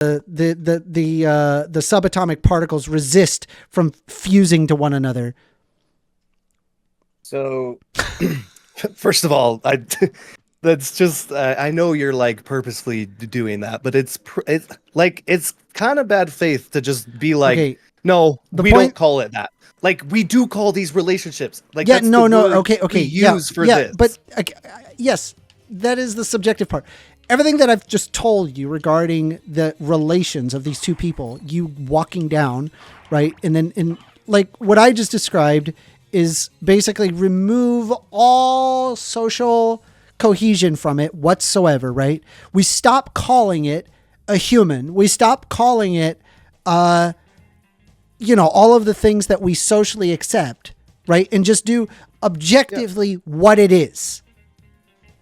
the subatomic particles resist from fusing to one another. So, first of all, that's just I know you're like purposely doing that, but it's like it's kind of bad faith to just be like, Okay, no, we point- don't call it that. Like we do call these relationships. Like yeah, that's no, the word okay, we use for this. But yes, that is the subjective part. Everything that I've just told you regarding the relations of these two people, you walking down, right, and then like what I just described is basically remove all social cohesion from it whatsoever, right? We stop calling it a human. We stop calling it, all of the things that we socially accept, right? And just do objectively what it is.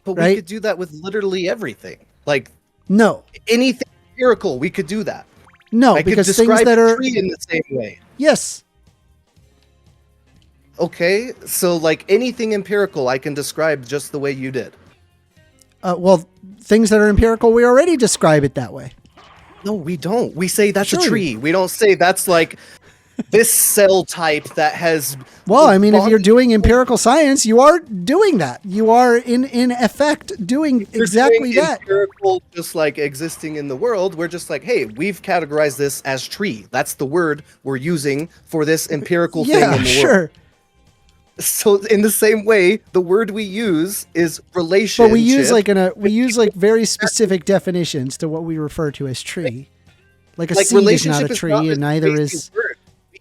But right? we could do that with literally everything. Like no, anything empirical, we could do that. No, I because could things describe that a are tree in the same way. yes. Okay, so like anything empirical, I can describe just the way you did. Well, things that are empirical, we already describe it that way. No, we don't. We say that's Sure. a tree. We don't say that's like this cell type that has. Well, I mean, if you're doing empirical science, you are doing that. You are in effect doing exactly that. Empirical, just like existing in the world, we're just like, hey, we've categorized this as tree. That's the word we're using for this empirical thing in the world. So in the same way, the word we use is relationship. But we use like very specific definitions to what we refer to as tree. Like a seed is not a tree, and neither is.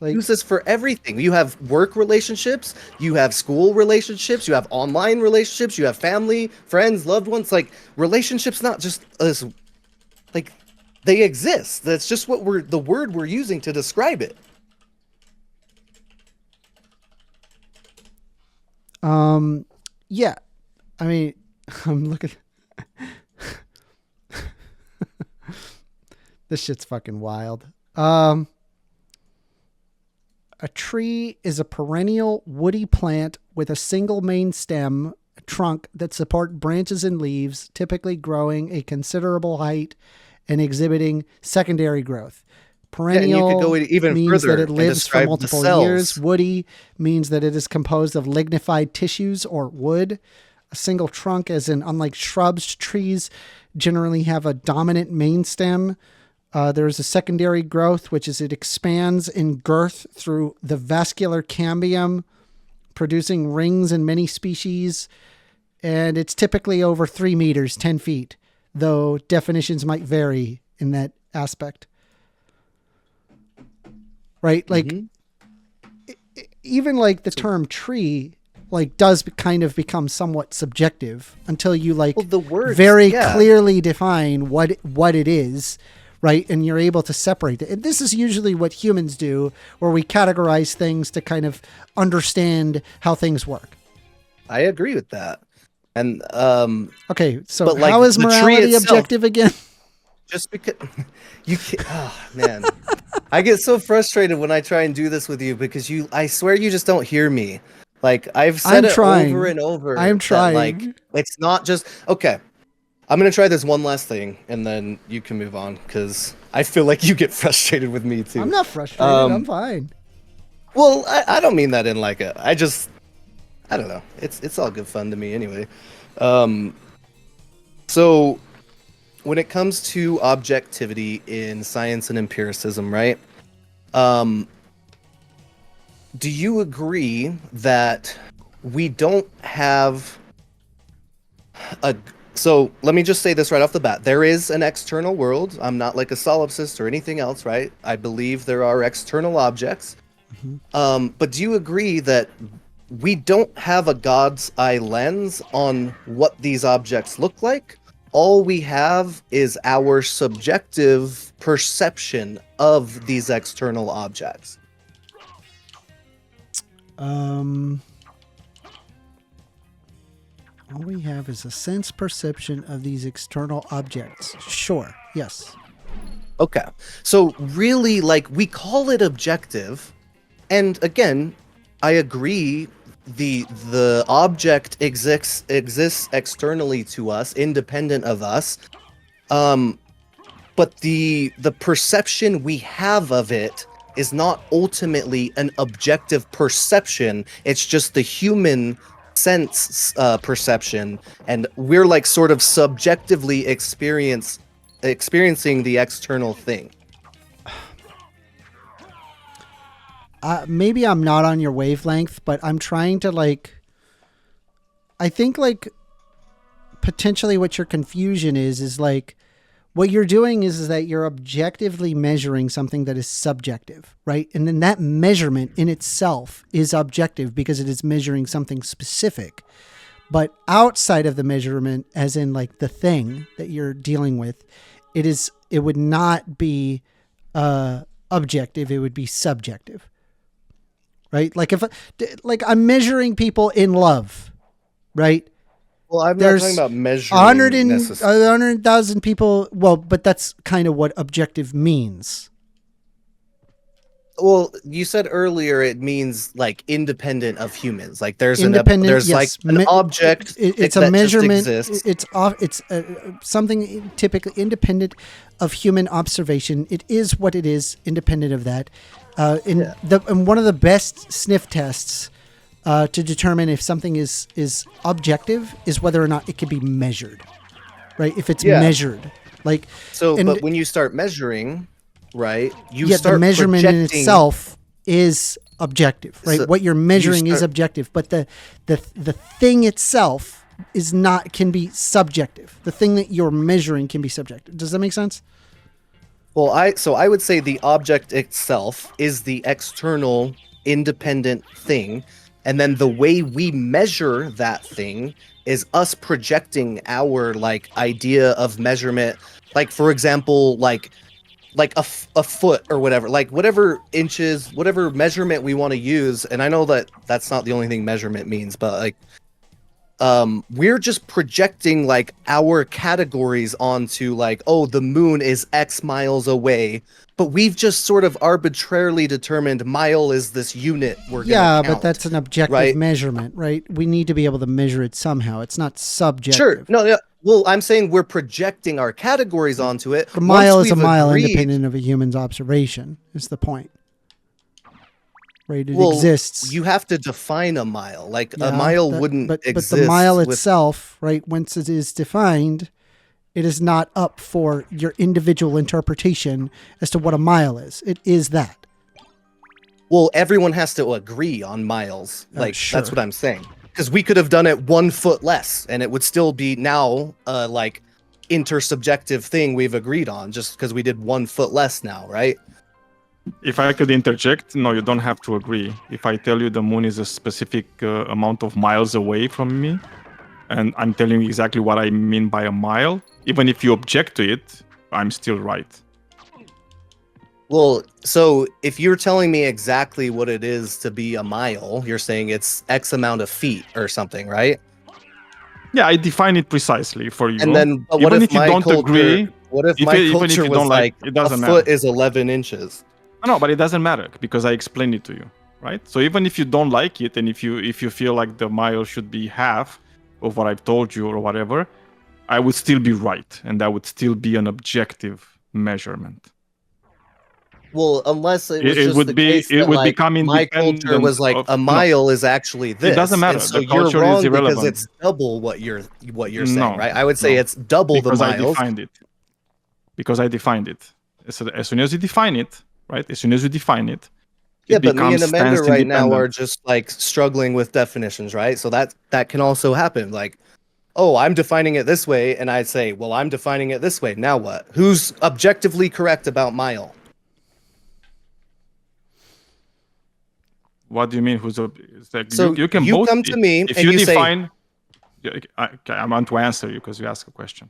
We use this for everything. You have work relationships, you have school relationships, you have online relationships, you have family, friends, loved ones. Like relationships, not just as like they exist. That's just what the word we're using to describe it. Yeah, I mean, I'm looking. This shit's fucking wild. A tree is a perennial woody plant with a single main stem, trunk that support branches and leaves, typically growing a considerable height and exhibiting secondary growth. Perennial and you could go even means further that it lives for describe multiple the cells. years. Woody means that it is composed of lignified tissues or wood. A single trunk, as in unlike shrubs, trees generally have a dominant main stem. There is a secondary growth, which is it expands in girth through the vascular cambium, producing rings in many species. And it's typically over 3 meters, 10 feet, though definitions might vary in that aspect. Right? Like, even like the term tree, like, does kind of become somewhat subjective until you the words, very clearly define what it is, right? And you're able to separate it. And this is usually what humans do, where we categorize things to kind of understand how things work. I agree with that. And okay, so but like how is morality itself, objective again? Just because you can't, oh man, I get so frustrated when I try and do this with you because I swear you just don't hear me. Like I've said over and over. I'm trying. Like it's not just okay. I'm gonna try this one last thing and then you can move on because I feel like you get frustrated with me too. I'm not frustrated. I'm fine. Well, I don't mean that in like a. I don't know. It's all good fun to me anyway. So when it comes to objectivity in science and empiricism, right? Do you agree that we don't have so let me just say this right off the bat. There is an external world. I'm not like a solipsist or anything else, right? I believe there are external objects. Mm-hmm. But do you agree that we don't have a God's eye lens on what these objects look like? All we have is our subjective perception of these external objects. All we have is a sense perception of these external objects. Sure. Yes. Okay. So really, like, we call it objective. And again, I agree the object exists externally to us, independent of us. but the perception we have of it is not ultimately an objective perception. It's just the human sense perception, and we're like sort of subjectively experiencing the external thing. Maybe I'm not on your wavelength, but I'm trying to I think potentially what your confusion is what you're doing is that you're objectively measuring something that is subjective, right? And then that measurement in itself is objective because it is measuring something specific. But outside of the measurement, as in the thing that you're dealing with, it would not be objective, it would be subjective. Right? If I'm measuring people in love, right? Well, I'm not talking about measuring 100,000 people. Well, but that's kind of what objective means. Well, you said earlier it means independent of humans. There's independent, an object. It's that a measurement. Just exists. It's something typically independent of human observation. It is what it is, independent of that. And one of the best sniff tests to determine if something is objective is whether or not it can be measured, right? If it's measured, but when you start measuring, right, start the measurement projecting. in itself is objective, right? So what you're measuring is objective, but the thing itself can be subjective. The thing that you're measuring can be subjective. Does that make sense? Well, I would say the object itself is the external independent thing, and then the way we measure that thing is us projecting our idea of measurement. For example, a foot or whatever, whatever inches, whatever measurement we want to use. And I know that that's not the only thing measurement means, but we're just projecting our categories onto the moon is X miles away, but we've just sort of arbitrarily determined mile is this unit we're gonna count, but that's an objective measurement, right? We need to be able to measure it somehow. It's not subjective. Sure. No, yeah. Well, I'm saying we're projecting our categories onto it. The mile is a mile independent of a human's observation, is the point. Right? It exists. You have to define a mile. A mile wouldn't exist. But the mile itself, right, once it is defined, it is not up for your individual interpretation as to what a mile is. It is that. Well, everyone has to agree on miles. Sure. That's what I'm saying. Because we could have done it 1 foot less, and it would still be now intersubjective thing we've agreed on, just because we did 1 foot less now, right? If I could interject, no, you don't have to agree. If I tell you the moon is a specific amount of miles away from me, and I'm telling you exactly what I mean by a mile, even if you object to it, I'm still right. Well, so if you're telling me exactly what it is to be a mile, you're saying it's X amount of feet or something, right? Yeah, I define it precisely for you. And then, but what if you don't agree? What if my culture was it doesn't a foot is 11 inches? No, but it doesn't matter because I explained it to you, right? So even if you don't like it, and if you feel like the mile should be half of what I've told you or whatever, I would still be right, and that would still be an objective measurement. Well, unless it was it just would the be case it that, would become my independent culture was a mile is actually this. It doesn't matter. And so The you're culture wrong is irrelevant. because it's double what you're saying, No, right? I would say it's double because the miles. Because I defined it. So as soon as you define it, right? As soon as you define it, Yeah, but me and Amanda stands right now independent. are just struggling with definitions, right? So that can also happen. Oh, I'm defining it this way, and I say, well, I'm defining it this way. Now what? Who's objectively correct about mile? What do you mean? So you can you both come to me if and you you say- define. I want to answer you because you asked a question.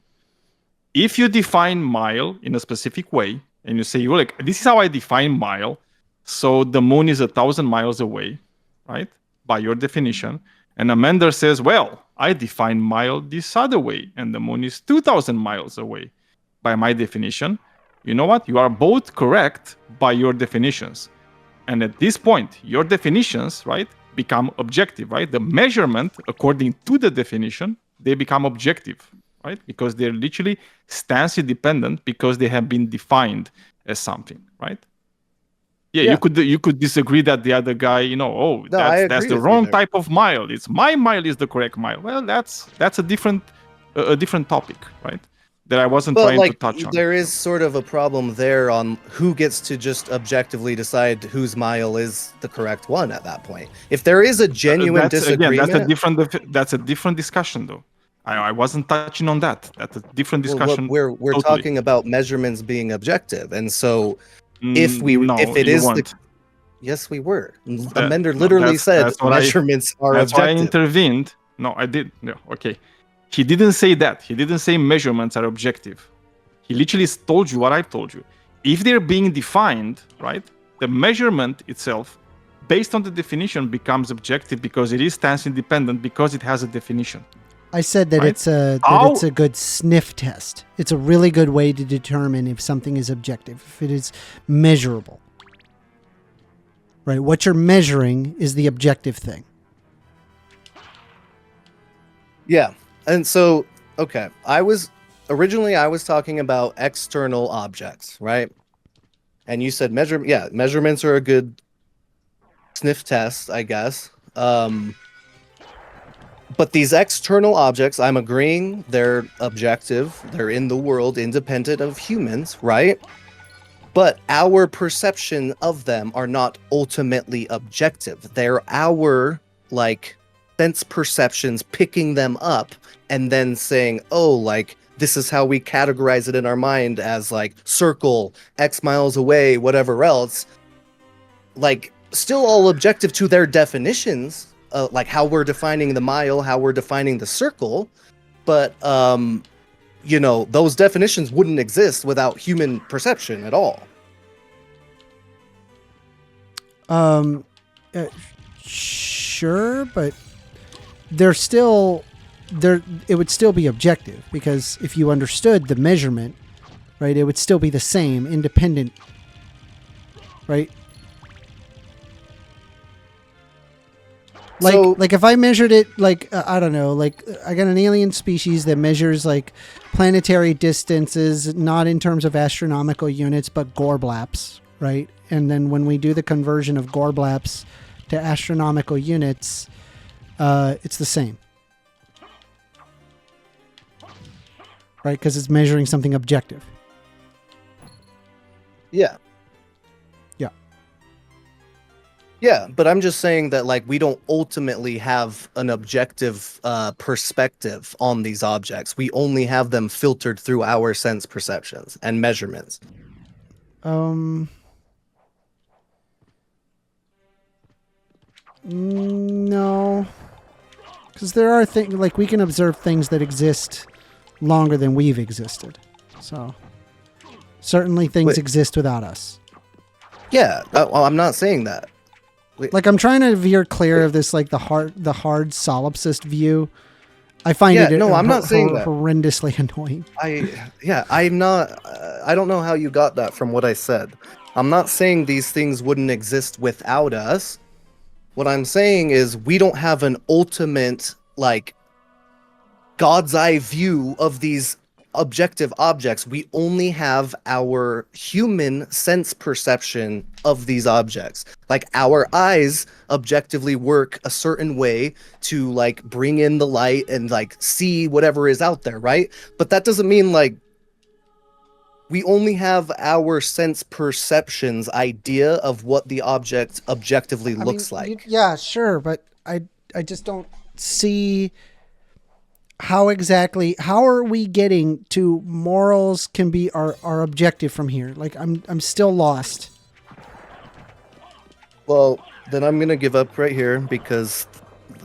If you define mile in a specific way, and you say, well, this is how I define mile, so the moon is 1,000 miles away, right? By your definition. And Amanda says, well, I define mile this other way, and the moon is 2,000 miles away. By my definition, you know what? You are both correct by your definitions. And at this point, your definitions, right, become objective, right? The measurement, according to the definition, they become objective, right? Because they're literally stance independent because they have been defined as something, right? Yeah, Yeah. you could disagree that the other guy, No, I that's agree the with you wrong there. type of mile. It's my mile is the correct mile. Well, that's a different topic, right? That I wasn't But trying to like, touch on. there is sort of a problem there on who gets to just objectively decide whose mile is the correct one at that point. If there is a genuine disagreement, that's a different discussion, though. I wasn't touching on that. That's a different well, discussion. we're totally. talking about measurements being objective, and so if No, it you is weren't. yes, we were. That- Amender no, literally said that's what measurements are that's why I objective. intervened. No, I did. No, okay. He didn't say that. He didn't say measurements are objective. He literally told you what I told you. If they're being defined, right, the measurement itself, based on the definition, becomes objective because it is stance independent because it has a definition. I said that Right? it's a good sniff test. It's a really good way to determine if something is objective, if it is measurable. Right? What you're measuring is the objective thing. Yeah. And so, okay, I was talking about external objects, right? And you said measurements are a good sniff test, I guess. But these external objects, I'm agreeing they're objective, they're in the world independent of humans, right? But our perception of them are not ultimately objective. They're our, like, sense perceptions picking them up and then saying, oh, like, this is how we categorize it in our mind as, like, circle, X miles away, whatever else. Like, still all objective to their definitions, like how we're defining the mile, how we're defining the circle. But, those definitions wouldn't exist without human perception at all. Sure, but they're still there. It would still be objective because if you understood the measurement, right, it would still be the same, independent, right? Like if I measured it, I don't know, like I got an alien species that measures like planetary distances, not in terms of astronomical units, but gorblaps, right? And then when we do the conversion of gorblaps to astronomical units, it's the same, right? Because it's measuring something objective. Yeah. Yeah. Yeah, but I'm just saying that, like, we don't ultimately have an objective perspective on these objects. We only have them filtered through our sense perceptions and measurements. No, because there are things like we can observe things that exist longer than we've existed. So certainly things exist without us. Yeah, well, I'm not saying that. Like I'm trying to veer clear of this, like the hard solipsist view. I find I'm not saying that. Horrendously annoying. I'm not. I don't know how you got that from what I said. I'm not saying these things wouldn't exist without us. What I'm saying is we don't have an ultimate, like, God's eye view of these objective objects. We only have our human sense perception of these objects. Like, our eyes objectively work a certain way to, like, bring in the light and, like, see whatever is out there, right? But that doesn't mean, like, we only have our sense perceptions idea of what the object objectively looks like. Yeah, sure, but I just don't see how are we getting to morals can be our objective from here. Like I'm still lost. Well, then I'm going to give up right here because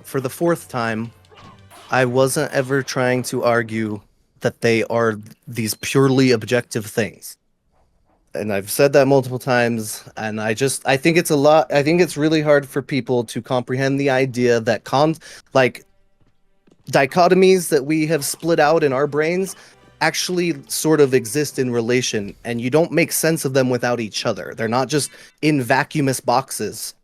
for the fourth time, I wasn't ever trying to argue that they are these purely objective things. And I've said that multiple times, and I think it's really hard for people to comprehend the idea that dichotomies that we have split out in our brains actually sort of exist in relation, and you don't make sense of them without each other. They're not just in vacuumous boxes.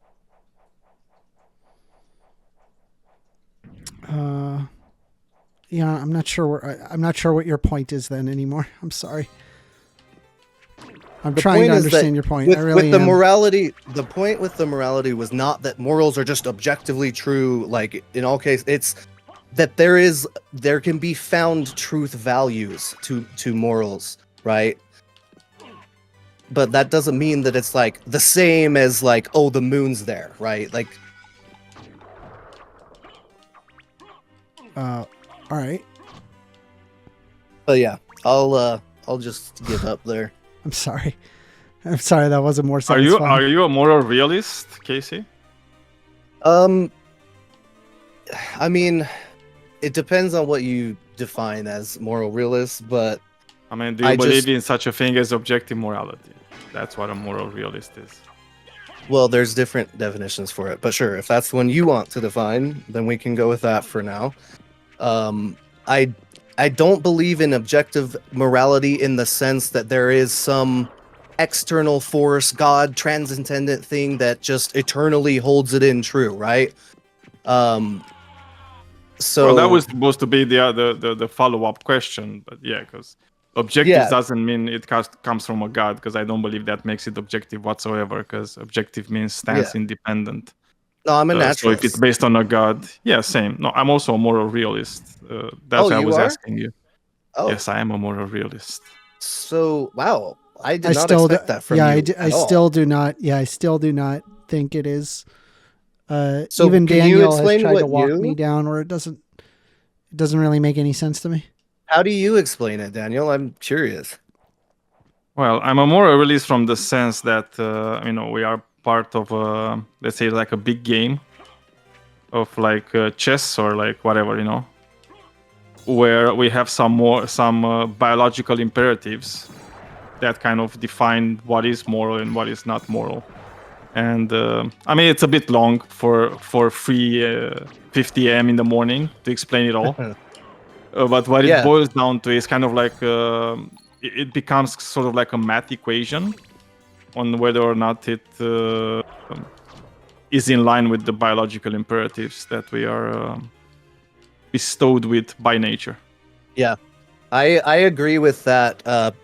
Yeah, I'm not sure. I'm not sure what your point is then anymore. I'm sorry. I'm trying to understand your point. I really with the am. morality, the point with the morality was not that morals are just objectively true. Like in all cases, it's that there can be found truth values to morals, right? But that doesn't mean that it's like the same as like, oh, the moon's there, right? Like, All right. but yeah, I'll just give up there. I'm sorry. I'm sorry. That wasn't more Are satisfying. you a moral realist, Casey? I mean, it depends on what you define as moral realist, but I mean, do you believe in such a thing as objective morality? That's what a moral realist is. well, there's different definitions for it. But sure, if that's the one you want to define, then we can go with that for now. I don't believe in objective morality in the sense that there is some external force, God, transcendent thing that just eternally holds it in true, right? So Well, that was supposed to be the follow-up question, but yeah, because objective Yeah. doesn't mean it comes from a god, because I don't believe that makes it objective whatsoever, because objective means stands independent. no, I'm a So naturalist. if it's based on a god, yeah, same. No, I'm also a moral realist. That's Oh, why I you was are? asking you. Oh, Yes, I am a moral realist. so wow, I did I not still expect that from yeah, you. I at all. still do not. Yeah, I still do not think it is. So Even can you Daniel has explain tried to what walk you- me down where it doesn't really make any sense to me. How do you explain it, Daniel? I'm curious. Well, I'm a moral realist from the sense that we are part of let's say like a big game of like chess or like whatever, where we have some biological imperatives that kind of define what is moral and what is not moral. And I mean, it's a bit long for 50 a.m. in the morning to explain it all. But what it boils down to is kind of like it becomes sort of like a math equation on whether or not it is in line with the biological imperatives that we are bestowed with by nature. Yeah, I agree with that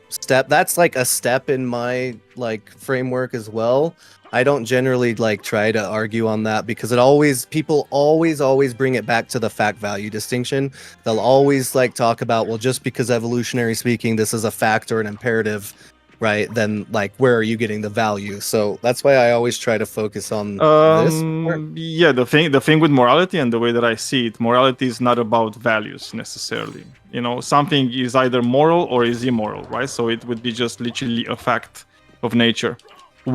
step. That's like a step in my like framework as well. I don't generally like try to argue on that because people always bring it back to the fact value distinction. They'll always like talk about, well, just because evolutionary speaking this is a fact or an imperative, right? Then like where are you getting the value? So that's why I always try to focus on this part. Yeah, the thing with morality and the way that I see it, morality is not about values necessarily. Something is either moral or is immoral, right? So it would be just literally a fact of nature.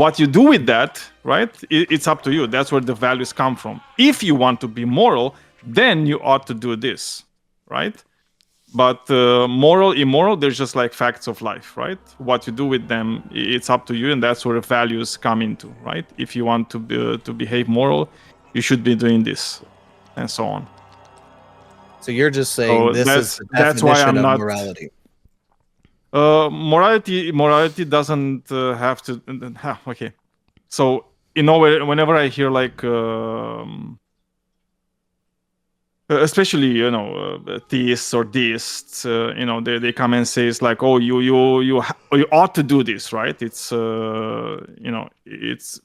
What you do with that, right? It's up to you. That's where the values come from. If you want to be moral, then you ought to do this, right? But moral, immoral, they're just like facts of life, right? What you do with them, it's up to you, and that's where the values come into, right? If you want to behave moral, you should be doing this, and so on. So you're just saying this is the that's why I'm definition of not morality. Morality doesn't have to. Okay, so whenever I hear like. Especially theists or deists, they come and say it's like, oh, you ought to do this, right? It's it's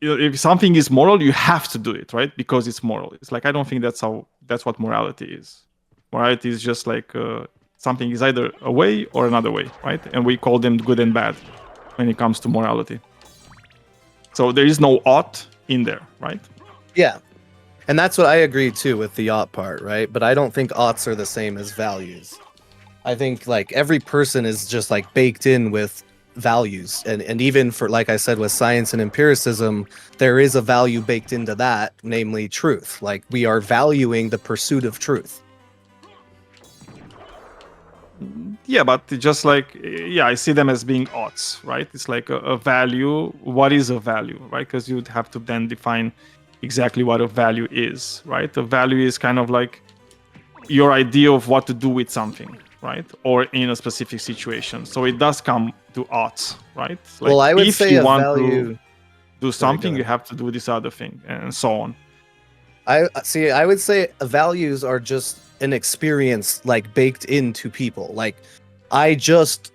if something is moral, you have to do it, right? Because it's moral. It's like I don't think that's what morality is. Morality is just like something is either a way or another way, right? And we call them good and bad when it comes to morality. So there is no ought in there, right? Yeah. And that's what I agree too with the ought part, right? But I don't think oughts are the same as values. I think like every person is just like baked in with values. And even for, like I said, with science and empiricism, there is a value baked into that, namely truth. Like we are valuing the pursuit of truth. Yeah, but just like, I see them as being oughts, right? It's like a value. What is a value, right? Because you'd have to then define exactly what a value is, right? A value is kind of like your idea of what to do with something, right? Or in a specific situation. So it does come to oughts, right? Like Well, I would if say you a want value... to do something, you have to do this other thing, and so on. I see. I would say values are just an experience, like baked into people. Like, I just,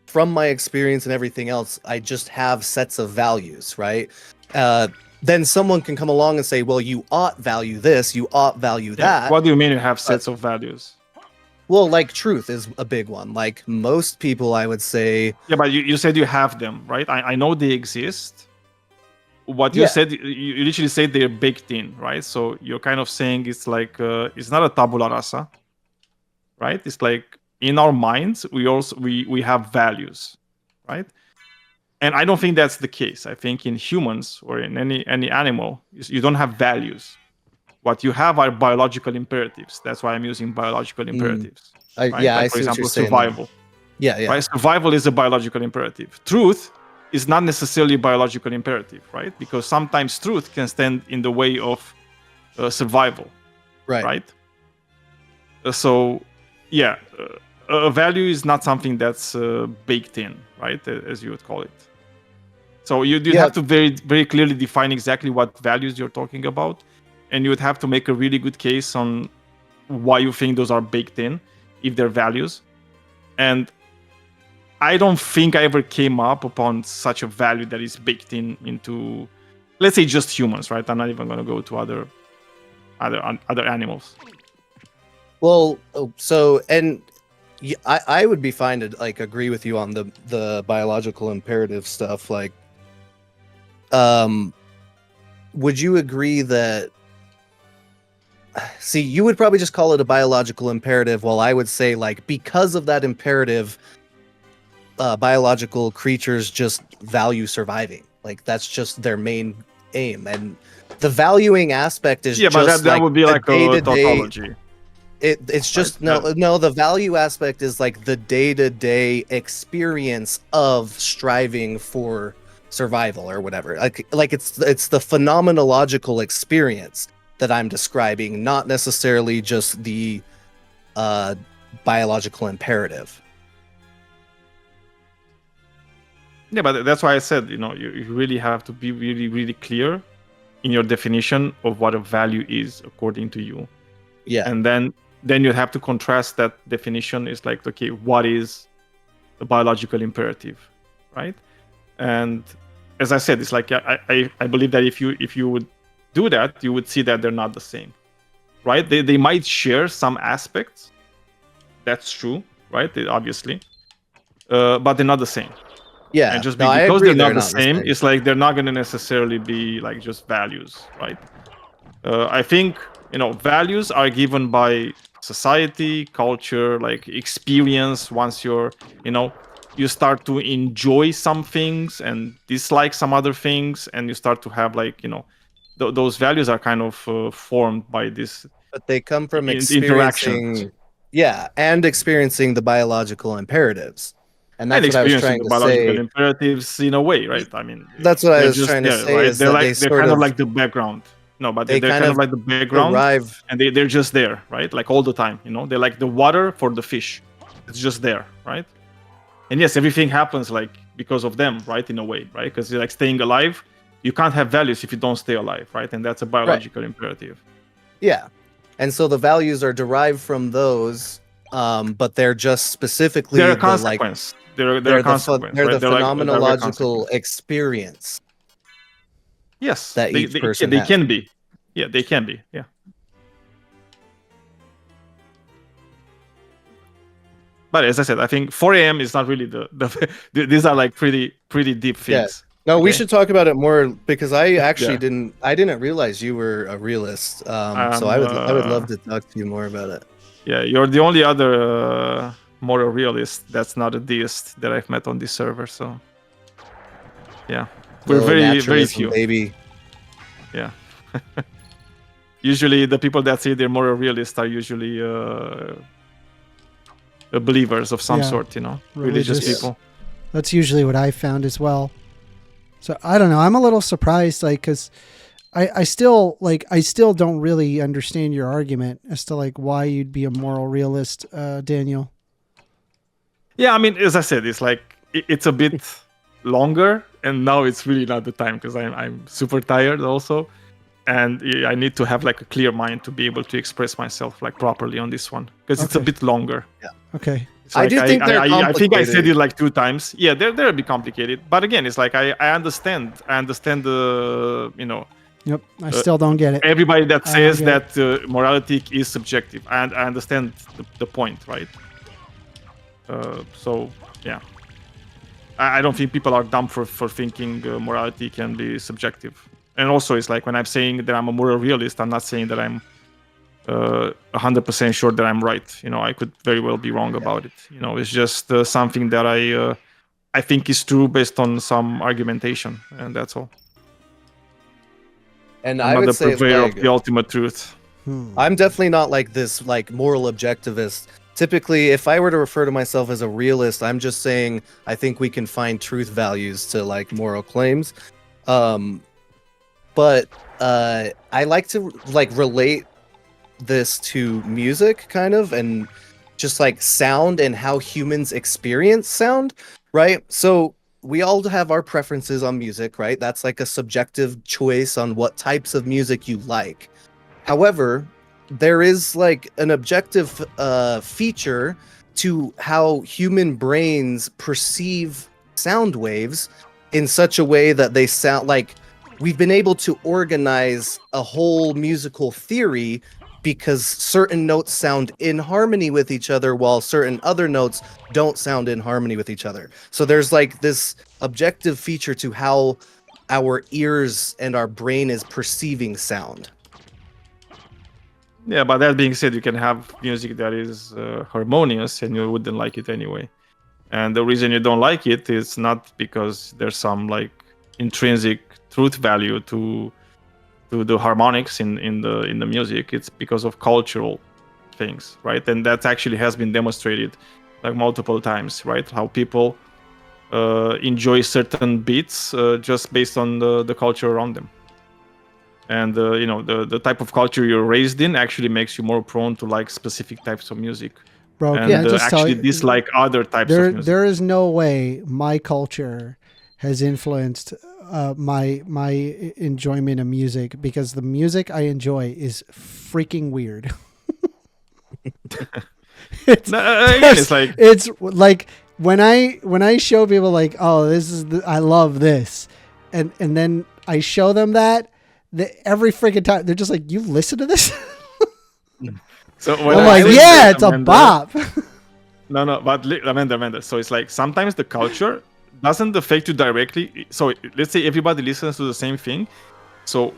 from my experience and everything else, I just have sets of values, right? Then someone can come along and say, well, you ought value this, you ought value that. What do you mean you have sets of values? Well, like truth is a big one. Like most people, I would say. Yeah, but you said you have them, right? I know they exist. What you said, you literally said they're baked in, right? So you're kind of saying it's like it's not a tabula rasa, right? It's like in our minds we have values, right? And I don't think that's the case. I think in humans or in any animal, you don't have values. What you have are biological imperatives. That's why I'm using biological imperatives. Right? I like, for see what example, you're saying survival. Yeah. Right? Survival is a biological imperative. Truth is not necessarily a biological imperative, right? Because sometimes truth can stand in the way of survival, right? So, yeah, a value is not something that's baked in, right? As you would call it. So you have to very, very clearly define exactly what values you're talking about, and you would have to make a really good case on why you think those are baked in, if they're values. And I don't think I ever came up upon such a value that is baked into, let's say, just humans, right? I'm not even going to go to other animals. Well, so, and I would be fine to like agree with you on the biological imperative stuff. Like, would you agree that? See, you would probably just call it a biological imperative, while I would say, like, because of that imperative, biological creatures just value surviving. Like, that's just their main aim, and the valuing aspect is but that would be like a tautology. It's just no. The value aspect is like the day-to-day experience of striving for survival or whatever. Like it's the phenomenological experience that I'm describing, not necessarily just the biological imperative. Yeah, but that's why I said, you really have to be really, really clear in your definition of what a value is according to you. Yeah. And then you have to contrast that definition. Is like, okay, what is the biological imperative, right? And as I said, it's like I believe that if you would do that, you would see that they're not the same, right? They might share some aspects. That's true, right? Obviously, but they're not the same. Yeah, and just because they're not the same, it's like they're not going to necessarily be like just values, right? I think values are given by society, culture, like experience. Once you're you start to enjoy some things and dislike some other things, and you start to have like those values are kind of formed by this. But they come from experiencing, and experiencing the biological imperatives. And that's what I was trying to say. Imperatives in a way, right? I mean, that's what I was trying to say. Right? Is they're kind of like the background. No, but they're kind of like the background, and they're just there, right? Like all the time, They're like the water for the fish. It's just there, right? And yes, everything happens like because of them, right? In a way, right? Because like staying alive, you can't have values if you don't stay alive, right? And that's a biological imperative. Yeah, and so the values are derived from those, but they're just specifically they're a consequence. They're a consequence. They're the phenomenological experience. Yes, that each person they can be. Yeah, they can be. Yeah. But as I said, I think 4 a.m. is not really these are like pretty deep things. Yeah. No, okay? We should talk about it more because I actually didn't realize you were a realist. So I would love to talk to you more about it. Yeah, you're the only other moral realist that's not a deist that I've met on this server. So yeah, we're very few. Baby. Yeah. Usually the people that say they're moral realists are usually believers of some sort, religious people. That's usually what I found as well. So I don't know. I'm a little surprised, like, because I still don't really understand your argument as to like why you'd be a moral realist, Daniel. Yeah, I mean, as I said, it's like it's a bit longer, and now it's really not the time because I'm super tired also. and I need to have like a clear mind to be able to express myself like properly on this one, because it's a bit longer. Okay. It's like, I do think they're I think I said complicated. it like 2 times. Yeah, they're a bit complicated, but again, it's like I understand the Yep. I still don't get it. everybody that I says don't that morality is subjective, and I understand the point, right? So yeah, I don't think people are dumb for thinking morality can be subjective. And also, it's like when I'm saying that I'm a moral realist, I'm not saying that I'm 100% sure that I'm right. I could very well be wrong about it. It's just something that I think is true based on some argumentation, and that's all. And I'm I not would the say purveyor like, of the ultimate truth. I'm definitely not like this like moral objectivist. Typically, if I were to refer to myself as a realist, I'm just saying I think we can find truth values to like moral claims. But I like to like relate this to music kind of, and just like sound and how humans experience sound, right? So we all have our preferences on music, right? That's like a subjective choice on what types of music you like. However, there is like an objective feature to how human brains perceive sound waves in such a way that they sound like we've been able to organize a whole musical theory because certain notes sound in harmony with each other while certain other notes don't sound in harmony with each other. So there's like this objective feature to how our ears and our brain is perceiving sound. Yeah, but that being said, you can have music that is harmonious and you wouldn't like it anyway. And the reason you don't like it is not because there's some like intrinsic truth value to the harmonics in the music. It's because of cultural things, right? And that actually has been demonstrated like multiple times, right? How people enjoy certain beats just based on the culture around them. And the type of culture you're raised in actually makes you more prone to like specific types of music. Bro, And can I just tell actually you, dislike other types of music. there is no way my culture has influenced my enjoyment of music, because the music I enjoy is freaking weird. it's like when I show people like, oh, this is I love this, and then I show them that every freaking time they're just like, you listen to this? So I'm like, yeah, it's a bop. No, but Amanda. So it's like sometimes the culture doesn't affect you directly. So let's say everybody listens to the same thing. So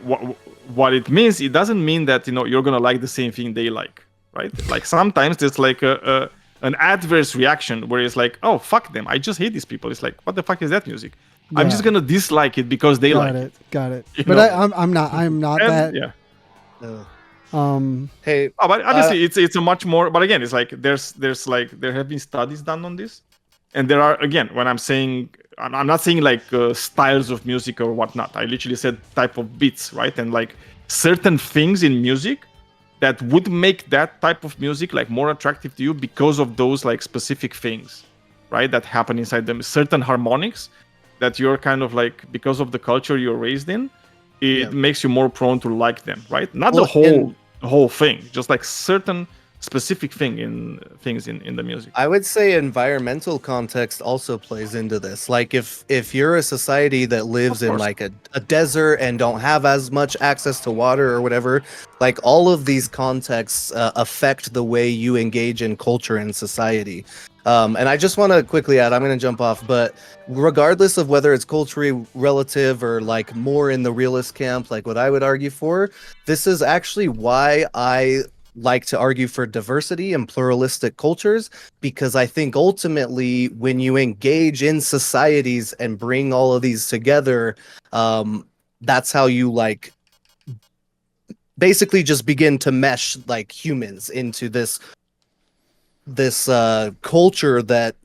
what it means, it doesn't mean that you're gonna like the same thing they like, right? Like sometimes there's like an adverse reaction where it's like, oh, fuck them, I just hate these people. It's like, what the fuck is that music? Yeah. I'm just gonna dislike it because they like it. Got it. But I'm not that. Yeah. Hey, but obviously it's a much more. But again, it's like there's like there have been studies done on this, and there are, again, when I'm saying, I'm not saying like styles of music or whatnot. I literally said type of beats, right? And like certain things in music that would make that type of music like more attractive to you because of those like specific things, right? That happen inside them. Certain harmonics that you're kind of like, because of the culture you're raised in, it makes you more prone to like them, right? Not the whole thing, just like certain specific things in the music. I would say environmental context also plays into this. Like if you're a society that lives in like a desert and don't have as much access to water or whatever, like all of these contexts affect the way you engage in culture and society. And I just want to quickly add, I'm going to jump off, but regardless of whether it's culturally relative or like more in the realist camp, like what I would argue for, this is actually why I like to argue for diversity and pluralistic cultures, because I think ultimately when you engage in societies and bring all of these together, that's how you like basically just begin to mesh like humans into this culture that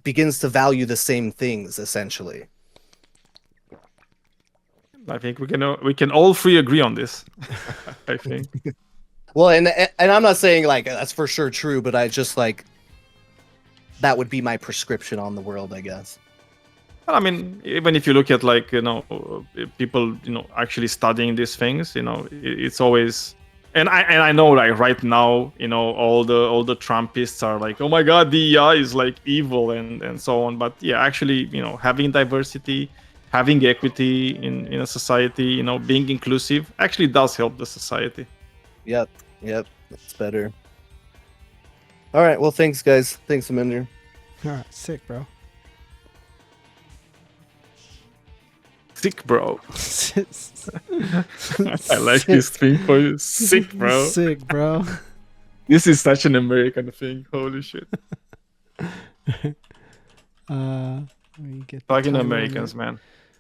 begins to value the same things essentially. I think we can all three agree on this. I think. Well, and I'm not saying like that's for sure true, but I just like that would be my prescription on the world, I guess. I mean, even if you look at like people actually studying these things, it's always, and I know like right now all the Trumpists are like, oh my God, DEI is like evil and so on. But yeah, actually having diversity, having equity in a society, being inclusive actually does help the society. Yep, that's better. All right, well, thanks guys. Thanks, Aminder. All right, sick, bro. Sick, bro. Sick, I like this thing for you. Sick, bro. Sick, bro. This is such an American thing. Holy shit. Let me get the Fucking timer Americans, here. man.